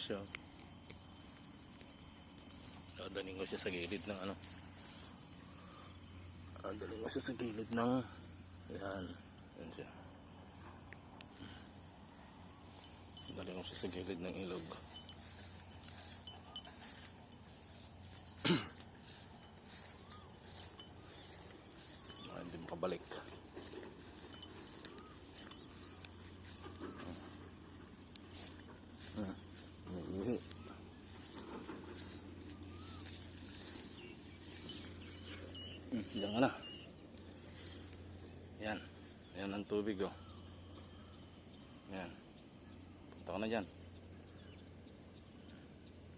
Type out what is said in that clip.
siya. Dadaling ko siya sa gilid ng ano. Dadaling ko siya sa gilid ng yan. Yan siya. Dadaling ko siya sa gilid ng ilog. Hindi makabalik. Umiihi. Diyan ka na. Yan. Yan ang tubig oh. Yan. Punta ka na dyan.